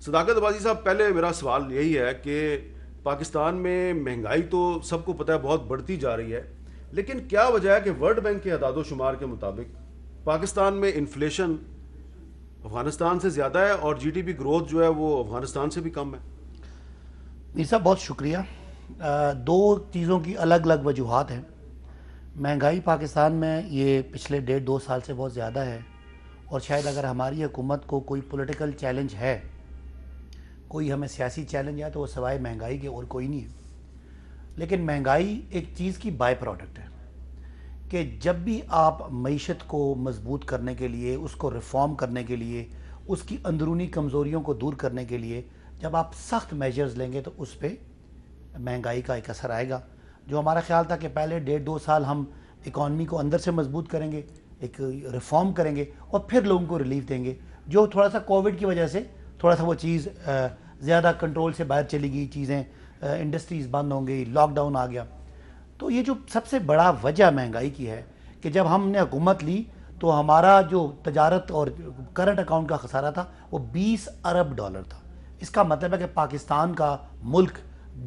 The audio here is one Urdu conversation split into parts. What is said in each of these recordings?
صداقت عباسی صاحب، پہلے میرا سوال یہی ہے کہ پاکستان میں مہنگائی تو سب کو پتہ ہے بہت بڑھتی جا رہی ہے، لیکن کیا وجہ ہے کہ ورلڈ بینک کے اعداد و شمار کے مطابق پاکستان میں انفلیشن افغانستان سے زیادہ ہے اور جی ڈی پی گروتھ جو ہے وہ افغانستان سے بھی کم ہے؟ میر صاحب بہت شکریہ. دو چیزوں کی الگ الگ وجوہات ہیں. مہنگائی پاکستان میں یہ پچھلے 1.5-2 سال سے بہت زیادہ ہے، اور شاید اگر ہماری حکومت کو کوئی پولیٹیکل چیلنج ہے، کوئی ہمیں سیاسی چیلنج ہے، تو وہ سوائے مہنگائی کے اور کوئی نہیں ہے. لیکن مہنگائی ایک چیز کی بائی پروڈکٹ ہے کہ جب بھی آپ معیشت کو مضبوط کرنے کے لیے، اس کو ریفارم کرنے کے لیے، اس کی اندرونی کمزوریوں کو دور کرنے کے لیے جب آپ سخت میجرز لیں گے تو اس پہ مہنگائی کا ایک اثر آئے گا. جو ہمارا خیال تھا کہ پہلے 1.5-2 سال ہم اکانومی کو اندر سے مضبوط کریں گے، ایک ریفارم کریں گے اور پھر لوگوں کو ریلیف دیں گے، جو تھوڑا سا کووڈ کی وجہ سے تھوڑا سا وہ چیز زیادہ کنٹرول سے باہر چلی گئی، چیزیں انڈسٹریز بند ہوں گئی، لاک ڈاؤن آ گیا. تو یہ جو سب سے بڑا وجہ مہنگائی کی ہے کہ جب ہم نے حکومت لی تو ہمارا جو تجارت اور کرنٹ اکاؤنٹ کا خسارہ تھا وہ $20 ارب تھا. اس کا مطلب ہے کہ پاکستان کا ملک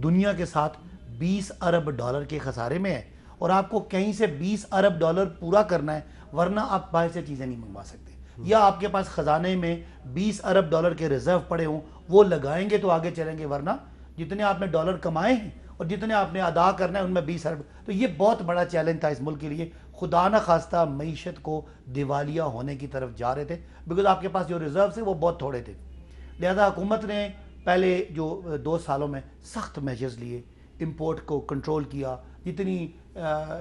دنیا کے ساتھ $20 ارب کے خسارے میں ہے، اور آپ کو کہیں سے $20 ارب پورا کرنا ہے، ورنہ آپ باہر سے چیزیں نہیں منگوا سکتے. یا آپ کے پاس خزانے میں $20 ارب کے ریزرو پڑے ہوں، وہ لگائیں گے تو آگے چلیں گے، ورنہ جتنے آپ نے ڈالر کمائے ہیں اور جتنے آپ نے ادا کرنا ہے ان میں 20 ارب. تو یہ بہت بڑا چیلنج تھا اس ملک کے لیے. خدا نہ خواستہ معیشت کو دیوالیہ ہونے کی طرف جا رہے تھے، بیکاز آپ کے پاس جو ریزروز تھے وہ بہت تھوڑے تھے. لہذا حکومت نے پہلے جو 2 سالوں میں سخت میجرز لیے، امپورٹ کو کنٹرول کیا، جتنی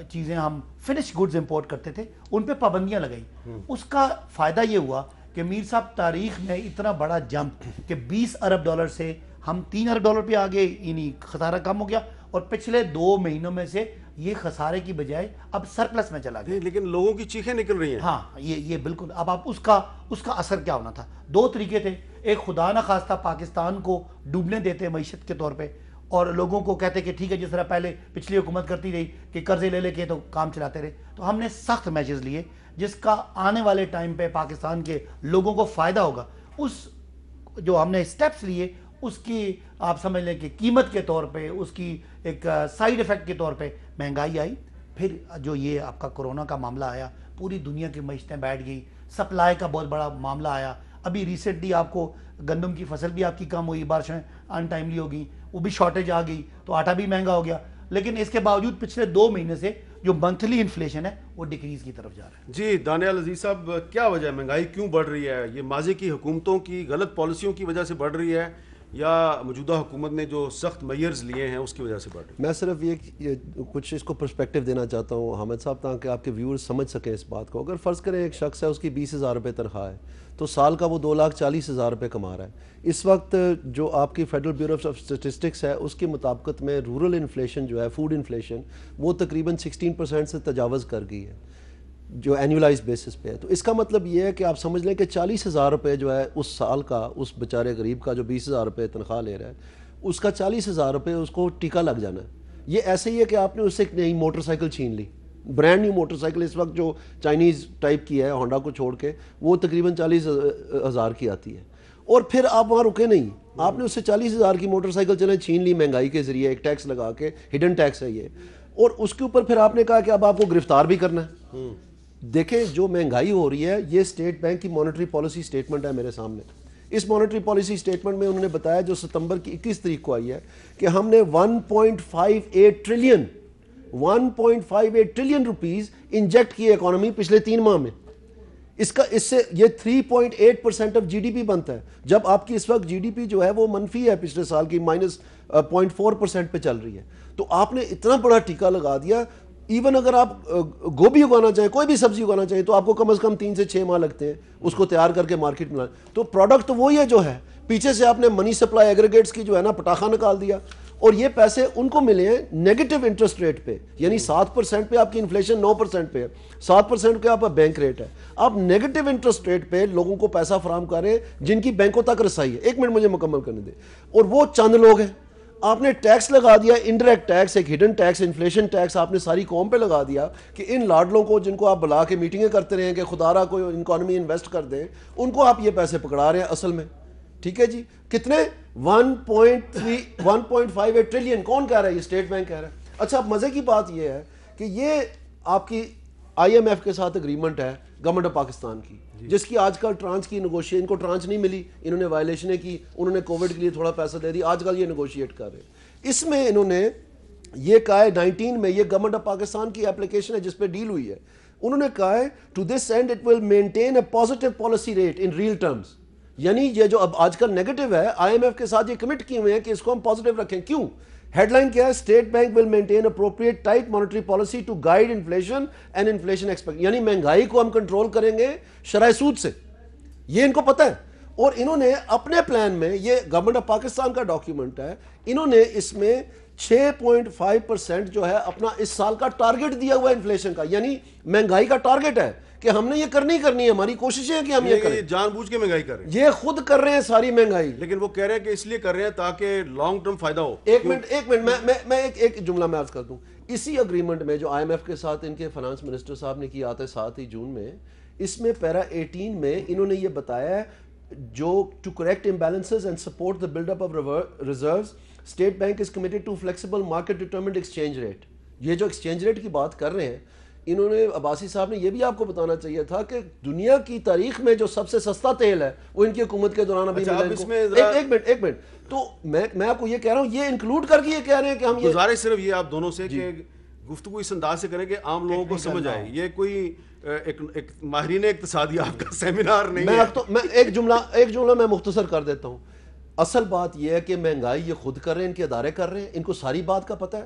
چیزیں ہم فنش گڈز امپورٹ کرتے تھے ان پہ پابندیاں لگائیں. اس کا فائدہ یہ ہوا کہ میر صاحب تاریخ میں اتنا بڑا جمپ کہ $20 ارب سے ہم $3 ارب پہ آگے، یعنی خسارہ کم ہو گیا، اور پچھلے 2 مہینوں میں سے یہ خسارے کی بجائے اب سرپلس میں چلا گیا. لیکن لوگوں کی چیخیں نکل رہی ہیں. ہاں یہ بالکل. اب آپ اس کا اثر کیا ہونا تھا؟ 2 طریقے تھے. ایک خدا نہ خواستہ پاکستان کو ڈوبنے دیتے معیشت کے طور پہ، اور لوگوں کو کہتے کہ ٹھیک ہے جس طرح پہلے پچھلی حکومت کرتی رہی کہ قرضے لے لے کے تو کام چلاتے رہے. تو ہم نے سخت میجرز لیے جس کا آنے والے ٹائم پہ پاکستان کے لوگوں کو فائدہ ہوگا. اس جو ہم نے سٹیپس لیے اس کی آپ سمجھ لیں کہ قیمت کے طور پہ، اس کی ایک سائیڈ ایفیکٹ کے طور پہ مہنگائی آئی. پھر جو یہ آپ کا کورونا کا معاملہ آیا، پوری دنیا کی معیشتیں بیٹھ گئی، سپلائی کا بہت بڑا معاملہ آیا. ابھی ریسنٹلی آپ کو گندم کی فصل بھی آپ کی کم ہوئی، بارشیں ان ٹائملی ہو گئی، وہ بھی شارٹیج آ گئی، تو آٹا بھی مہنگا ہو گیا. لیکن اس کے باوجود پچھلے 2 مہینے سے جو منتھلی انفلیشن ہے وہ ڈیکریز کی طرف جا رہا ہے. جی دانیال عزیز صاحب، کیا وجہ ہے مہنگائی کیوں بڑھ رہی ہے؟ یہ ماضی کی حکومتوں کی غلط پالیسیوں کی وجہ سے بڑھ رہی ہے یا موجودہ حکومت نے جو سخت میئرز لیے ہیں اس کی وجہ سے بڑھ رہی ہے؟ میں صرف یہ کچھ اس کو پرسپیکٹو دینا چاہتا ہوں حامد صاحب، تاکہ آپ کے ویورز سمجھ سکیں اس بات کو. اگر فرض کریں ایک شخص ہے، اس کی $20,000 تنخواہ ہے، تو سال کا وہ $2,40,000 کما رہا ہے. اس وقت جو آپ کی فیڈرل بیورو آف اسٹیٹسٹکس ہے اس کی مطابقت میں رورل انفلیشن جو ہے، فوڈ انفلیشن، وہ تقریباً 16% سے تجاوز کر گئی ہے جو اینولائز بیسس پہ ہے. تو اس کا مطلب یہ ہے کہ آپ سمجھ لیں کہ $40,000 جو ہے اس سال کا، اس بیچارے غریب کا جو $20,000 تنخواہ لے رہا ہے، اس کا $40,000 اس کو ٹیکا لگ جانا ہے. یہ ایسے ہی ہے کہ آپ نے اس سے ایک نئی موٹر سائیکل چھین لی، برانڈ نیو موٹر سائیکل اس وقت جو چائنیز ٹائپ کی ہے ہونڈا کو چھوڑ کے، وہ تقریباً 40,000 کی آتی ہے. اور پھر آپ وہاں رکے نہیں، آپ نے اس سے 40,000 کی موٹر سائیکل چلیں چھین لی مہنگائی کے ذریعے، ایک ٹیکس لگا کے، ہڈن ٹیکس ہے یہ، اور اس کے اوپر پھر آپ نے کہا کہ اب آپ کو گرفتار بھی کرنا ہے. دیکھیں جو مہنگائی ہو رہی ہے، یہ اسٹیٹ بینک کی مانیٹری پالیسی سٹیٹمنٹ ہے میرے سامنے. اس مانیٹری پالیسی سٹیٹمنٹ میں انہوں نے بتایا، جو ستمبر کی 21 تاریخ کو آئی ہے، کہ ہم نے 1.58 ٹریلین روپیز انجیکٹ کی اکانومی پچھلے 3 ماہ میں. اس سے یہ 3.8% آف GDP بنتا ہے، جب آپ کی اس وقت GDP جو ہے وہ منفی ہے، پچھلے سال کی -0.4% پہ چل رہی ہے. تو آپ نے اتنا بڑا ٹیکا لگا دیا. ایون اگر آپ گوبھی اگانا چاہیں، کوئی بھی سبزی اگانا چاہیں، تو آپ کو کم از کم 3 سے 6 ماہ لگتے ہیں اس کو تیار کر کے مارکیٹ میں لانا. تو پروڈکٹ تو وہی ہے جو ہے، پیچھے سے آپ نے منی سپلائی ایگریگیٹس کی جو ہے نا پٹاخہ نکال دیا، اور یہ پیسے ان کو ملے ہیں نیگیٹو انٹرسٹ ریٹ پہ، یعنی 7% پہ آپ کی انفلیشن 9% پہ ہے، 7% کا آپ کا بینک ریٹ ہے. آپ نیگیٹو انٹرسٹ ریٹ پہ لوگوں کو پیسہ فراہم کر رہے ہیں جن کی بینکوں تک رسائی ہے. 1 منٹ مجھے مکمل کرنے دیں. اور وہ چند لوگ ہیں. آپ نے ٹیکس لگا دیا، انڈائریکٹ ٹیکس، ایک ہڈن ٹیکس، انفلیشن ٹیکس آپ نے ساری قوم پہ لگا دیا کہ ان لاڈلوں کو جن کو آپ بلا کے میٹنگیں کرتے رہے ہیں کہ خدا را کوئی اکانومی انویسٹ کر دیں، ان کو آپ یہ پیسے پکڑا رہے ہیں. اصل میں ٹھیک ہے جی, کتنے 1.58 ٹریلین, کون کہہ رہا ہے؟ یہ اسٹیٹ بینک کہہ رہا ہے. اچھا اب مزے کی بات یہ ہے کہ یہ آپ کی آئی ایم ایف کے ساتھ اگریمنٹ ہے گورنمنٹ آف پاکستان کی, جس کی آج کل ٹرانچ کی نیگوشیشن, ان کو ٹرانچ نہیں ملی, انہوں نے وائلیشنیں کی, انہوں نے کووڈ کے لیے تھوڑا پیسہ دے دی, آج کل یہ نیگوشیٹ کر رہے ہیں. اس میں انہوں نے یہ کہا ہے 19 میں, یہ گورنمنٹ آف پاکستان کی اپلیکیشن ہے جس پہ ڈیل ہوئی ہے, انہوں نے کہا ہے to this and it will maintain a positive policy rate in real terms. یعنی یہ جو اب آج کل نیگیٹو ہے, آئی ایم ایف کے ساتھ یہ کمٹ کیے ہوئے ہیں کہ اس کو ہم پازیٹیو رکھیں. کیوں؟ ہیڈ لائن کیا ہے؟ State bank will maintain appropriate tight monetary policy to guide inflation and inflation expect. یعنی مہنگائی کو ہم کنٹرول کریں گے شرح سود سے, یہ ان کو پتہ ہے. اور انہوں نے اپنے پلان میں, یہ گورنمنٹ آف پاکستان کا ڈاکیومنٹ ہے, انہوں نے اس میں 6.5% جو ہے اپنا اس سال کا ٹارگٹ دیا ہوا ہے انفلیشن کا, یعنی مہنگائی کا ٹارگٹ ہے کہ ہم نے یہ کرنی ہے, ہماری کوششیں ہیں کہ ہم یہ کریں. جان بوجھ کے مہنگائی کر رہے ہیں, یہ خود کر رہے ہیں ساری مہنگائی, لیکن وہ کہہ رہے ہیں کہ اس لیے کر رہے ہیں تاکہ لانگ ٹرم فائدہ ہو. ایک منٹ میں ایک جملہ میں عرض کر دوں. اسی اگریمنٹ میں جو آئی ایم ایف کے ساتھ ان کے فائنانس منسٹر صاحب نے کیا تھا 7 جون میں, اس میں پیرا 18 میں انہوں نے یہ بتایا ہے جو to correct imbalances and support the build up of reserves, state bank is committed to flexible market determined exchange rate. یہ جو ایکسچینج ریٹ کی بات کر رہے ہیں انہوں نے, عباسی صاحب نے یہ بھی آپ کو بتانا چاہیے تھا کہ دنیا کی تاریخ میں جو سب سے سستا تیل ہے وہ ان کی حکومت کے دوران ابھی ایک منٹ تو میں آپ کو یہ کہہ رہا ہوں, یہ انکلوڈ کر کے یہ کہہ رہے ہیں کہ ہم, گزارش صرف یہ آپ دونوں سے کہ گفتگو اس انداز سے کریں کہ عام لوگوں کو سمجھ آئے. یہ کوئی ایک ماہرین اقتصادی آپ کا سیمینار نہیں ہے. میں ایک جملہ میں مختصر کر دیتا ہوں. اصل بات یہ ہے کہ مہنگائی یہ خود کر رہے ہیں, ان کے ادارے کر رہے ہیں, ان کو ساری بات کا پتہ ہے,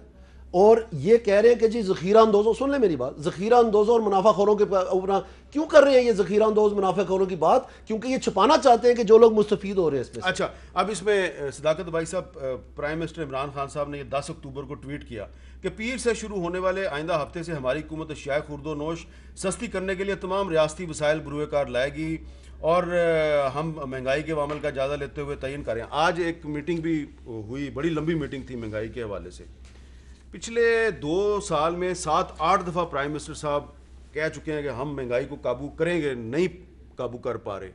اور یہ کہہ رہے ہیں کہ جی ذخیرہ اندوزوں, سن لیں میری بات, ذخیرہ اندوزوں اور منافع خوروں کے اوپر کیوں کر رہے ہیں یہ ذخیرہ اندوز منافع خوروں کی بات؟ کیونکہ یہ چھپانا چاہتے ہیں کہ جو لوگ مستفید ہو رہے ہیں اس میں. اچھا اب اس میں صداقت بھائی صاحب, پرائم منسٹر عمران خان صاحب نے یہ 10 اکتوبر کو ٹویٹ کیا کہ پیر سے شروع ہونے والے آئندہ ہفتے سے ہماری حکومت اشیاء خورد و نوش سستی کرنے کے لیے تمام ریاستی وسائل بروئے کار لائے گی, اور ہم مہنگائی کے عوامل کا جائزہ لیتے ہوئے تعین کریں. آج ایک میٹنگ بھی ہوئی, بڑی لمبی میٹنگ تھی مہنگائی کے حوالے سے. پچھلے 2 سال میں 7-8 دفعہ پرائم منسٹر صاحب کہہ چکے ہیں کہ ہم مہنگائی کو قابو کریں گے, نہیں قابو کر پا رہے.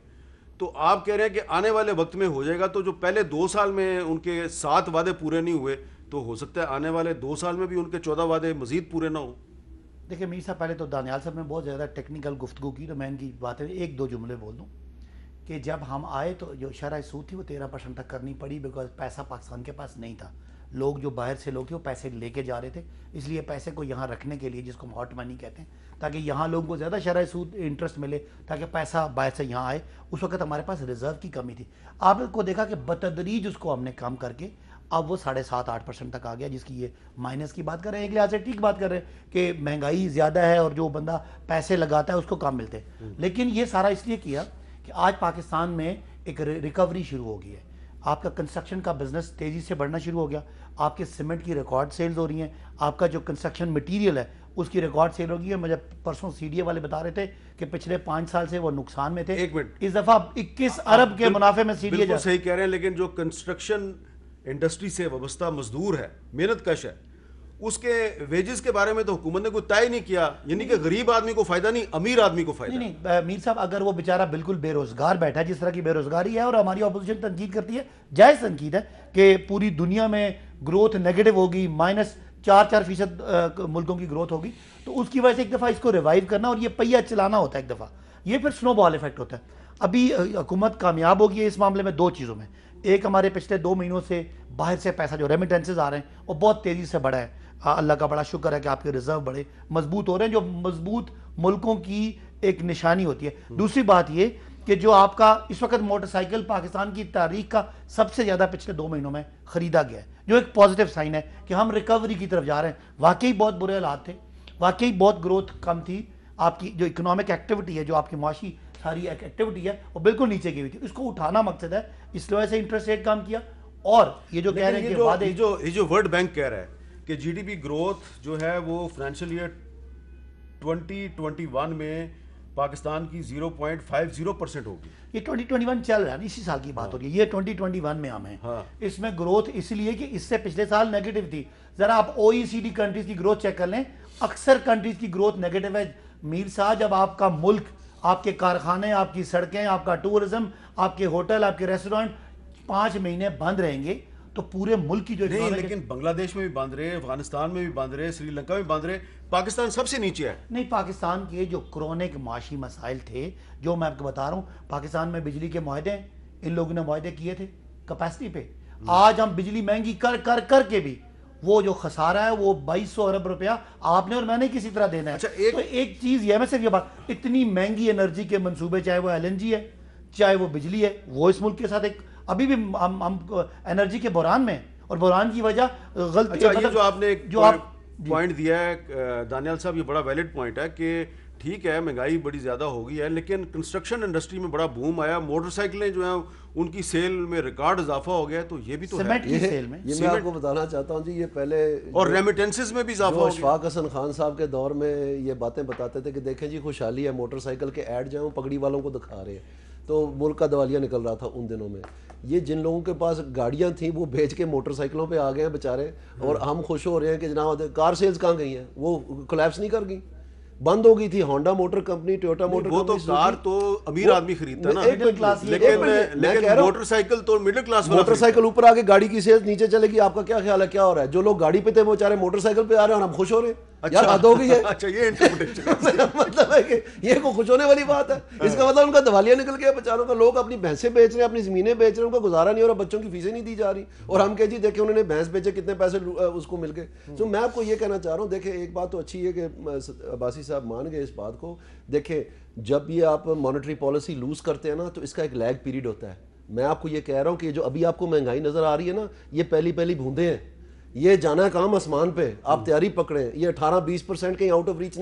تو آپ کہہ رہے ہیں کہ آنے والے وقت میں ہو جائے گا, تو جو پہلے 2 سال میں ان کے 7 وعدے پورے نہیں ہوئے, تو ہو سکتا ہے آنے والے 2 سال میں بھی ان کے 14 وعدے مزید پورے نہ ہوں. دیکھیں میر صاحب, پہلے تو دانیال صاحب نے بہت زیادہ ٹیکنیکل گفتگو کی, تو میں ان کی باتیں 1-2 جملے بول دوں کہ جب ہم آئے تو جو شرح سود تھی وہ 13% تک کرنی پڑی, بیکاز پیسہ پاکستان کے پاس نہیں تھا. لوگ جو باہر سے لوگ تھے وہ پیسے لے کے جا رہے تھے, اس لیے پیسے کو یہاں رکھنے کے لیے, جس کو ہم ہاٹ منی کہتے ہیں, تاکہ یہاں لوگوں کو زیادہ شرح سود انٹرسٹ ملے, تاکہ پیسہ باہر سے یہاں آئے. اس وقت ہمارے پاس ریزرو کی کمی تھی. آپ کو دیکھا کہ بتدریج اس کو ہم نے کام کر کے اب وہ 7.5-8% تک آ گیا, جس کی یہ مائنس کی بات کر رہے ہیں. ایک لحاظ سے ٹھیک بات کر رہے ہیں کہ مہنگائی زیادہ ہے اور جو بندہ پیسے لگاتا ہے اس کو کام ملتے ہیں, لیکن یہ سارا اس لیے کیا کہ آج پاکستان میں ایک ریکوری شروع ہو گئی ہے. آپ کا کنسٹرکشن کا بزنس تیزی سے بڑھنا شروع ہو گیا, آپ کے سیمنٹ کی ریکارڈ سیلز ہو رہی ہیں, آپ کا جو کنسٹرکشن مٹیریل ہے اس کی ریکارڈ سیل ہو گئی ہے. مجھے پرسوں سی ڈی اے والے بتا رہے تھے کہ پچھلے 5 سال سے وہ نقصان میں تھے, ایک منٹ, اس دفعہ 21 ارب کے منافع میں سی ڈی اے. بالکل صحیح کہہ رہے ہیں, لیکن جو کنسٹرکشن انڈسٹری سے وابستہ مزدور ہے, محنت کش ہے, اس کے ویجز کے بارے میں تو حکومت نے کوئی طے نہیں کیا. یعنی کہ غریب آدمی کو فائدہ نہیں, امیر آدمی کو فائدہ. نہیں میر صاحب, اگر وہ بیچارہ بالکل بے روزگار بیٹھا ہے, جس طرح کی بے روزگاری ہے, اور ہماری اپوزیشن تنقید کرتی ہے, جائز تنقید ہے کہ پوری دنیا میں گروتھ نیگیٹو ہوگی, -4% ملکوں کی گروتھ ہوگی, تو اس کی وجہ سے ایک دفعہ اس کو ریوائیو کرنا اور یہ پہیہ چلانا ہوتا ہے ایک دفعہ, یہ پھر سنو بال ایفیکٹ ہوتا ہے. ابھی حکومت کامیاب ہوگی ہے اس معاملے میں 2 چیزوں میں. ایک, ہمارے پچھلے 2 مہینوں سے باہر سے پیسہ جو ریمیٹنسز آ رہے ہیں وہ بہت تیزی سے بڑھا ہے. اللہ کا بڑا شکر ہے کہ آپ کے ریزرو بڑے مضبوط ہو رہے ہیں, جو مضبوط ملکوں کی ایک نشانی ہوتی ہے. دوسری بات یہ کہ جو آپ کا اس وقت موٹر سائیکل پاکستان کی تاریخ کا سب سے زیادہ پچھلے 2 مہینوں میں خریدا گیا ہے, جو ایک پازیٹیو سائن ہے کہ ہم ریکوری کی طرف جا رہے ہیں. واقعی بہت برے حالات تھے, واقعی بہت گروتھ کم تھی, آپ کی جو اکنامک ایکٹیویٹی ہے, جو آپ کی معاشی ساری ایکٹیویٹی ہے, وہ بالکل نیچے کی ہوئی تھی. اس کو اٹھانا مقصد ہے, اس وجہ سے انٹرسٹ ریٹ کم کیا. اور یہ جو کہہ رہے ہیں کہ وعدے, یہ جو ورلڈ بینک کہہ رہا ہے کہ جی ڈی پی گروتھ جو ہے وہ فائنینشیل ایئر 2021 میں پاکستان کی 0.50% ہوگی. یہ 2021 چل رہا ہے, اسی سال کی بات ہو رہی ہے, یہ 2021 میں ہم ہیں. اس میں گروتھ اس لیے کہ اس سے پچھلے سال نیگیٹو تھی. ذرا آپ او ای سی ڈی کنٹریز کی گروتھ چیک کر لیں, اکثر کنٹریز کی گروتھ نیگیٹو ہے. میر صاحب, جب آپ کا ملک, آپ کے کارخانے, آپ کی سڑکیں, آپ کا ٹورزم, آپ کے ہوٹل, آپ کے ریسٹورنٹ 5 مہینے بند رہیں گے تو پورے ملک کی جو نہیں، economic- لیکن بنگلہ دیش میں بھی بند رہے، افغانستان میں بھی بند رہے، سری لنکا میں بھی بند رہے، پاکستان سب سے نیچے ہے. نہیں، پاکستان کے جو کرونک معاشی مسائل تھے جو میں آپ کو بتا رہا ہوں، پاکستان میں بجلی کے معاہدے ہیں، ان لوگوں نے معاہدے کیے تھے کیپیسٹی پہ. آج ہم بجلی مہنگی کر کر کر کے بھی وہ جو خسارہ ہے وہ 2200 ارب روپیہ آپ نے اور میں نے کسی طرح دینا ہے. اچھا، تو ایک چیز یہ میں صرف یہ بات، اتنی مہنگی انرجی کے منصوبے، چاہے وہ LNG ہے چاہے وہ بجلی ہے، وہ اس ملک کے ساتھ ایک ابھی بھی ہم انرجی کے بحران میں ہیں، اور بحران کی وجہ غلطی. اچھا، یہ جو آپ نے ایک جو آپ پوائنٹ دیا ہے دانیال صاحب، یہ بڑا ویلڈ پوائنٹ ہے کہ ٹھیک ہے مہنگائی بڑی زیادہ ہو گئی ہے، لیکن کنسٹرکشن انڈسٹری میں بڑا بوم آیا، موٹر سائیکلیں جو ہیں ان کی سیل میں ریکارڈ اضافہ ہو گیا، تو یہ بھی تو ہے. سیمنٹ کی سیل میں یہ میں آپ کو بتانا چاہتا ہوں جی، یہ پہلے اور ریمیٹنسز میں بھی اضافہ جو ہو گیا. اشفاق حسن خان صاحب کے دور میں یہ باتیں بتاتے تھے کہ دیکھیں جی خوشحالی ہے، موٹر سائیکل کے ایڈ جو ہیں وہ پگڑی والوں کو دکھا رہے ہیں، تو ملک کا دیوالیہ نکل رہا تھا ان دنوں میں. یہ جن لوگوں کے پاس گاڑیاں تھیں وہ بیچ کے موٹر سائیکلوں پہ آ گئے ہیں بیچارے، اور ہم خوش ہو رہے ہیں کہ جناب کار سیلز کہاں گئی ہیں، وہ کولیپس نہیں کر گئی، بند ہو گئی تھی. Honda motor company, Toyota motor وہ تو کمپنی، کار تو امیر آدمی خریدتا نا، لیکن موٹر سائیکل تو مڈل کلاس والا. موٹر سائیکل اوپر آ کے گاڑی کی سیلز نیچے چلے گی. آپ کا کیا خیال ہے کیا ہو رہا ہے؟ جو لوگ گاڑی پہ تھے وہ بیچارے موٹر سائیکل پہ آ رہے ہیں اور ہم خوش ہو رہے ہیں. یار حد ہو گئی ہے. اچھا، یہ انٹرپریٹیشن مطلب ہے کہ یہ کوئی خوش ہونے والی بات ہے؟ اس کا مطلب ان کا دیوالیہ نکل گیا بیچاروں کا. لوگ اپنی بھینسیں بیچ رہے ہیں، اپنی زمینیں بیچ رہے ہیں، ان کا گزارا نہیں ہو رہا، بچوں کی فیسیں نہیں دی جا رہی، اور ہم کہ جی دیکھیں انہوں نے بھینس بیچے کتنے پیسے اس کو مل گئے. تو میں آپ کو یہ کہنا چاہ رہا ہوں، دیکھیں ایک بات تو اچھی ہے کہ عباسی صاحب مان گئے اس بات کو. دیکھیں جب یہ آپ مانیٹری پالیسی لوز کرتے ہیں نا تو اس کا ایک لیگ پیریڈ ہوتا ہے. میں آپ کو یہ کہہ رہا ہوں کہ جو ابھی آپ کو مہنگائی نظر آ رہی ہے نا، یہ پہلی بوندیں ہیں، یہ جانا ہے کام آسمان پہ. آپ تیاری پکڑیں، یہ 18-20% کہیں آؤٹ آف ریچ نہیں.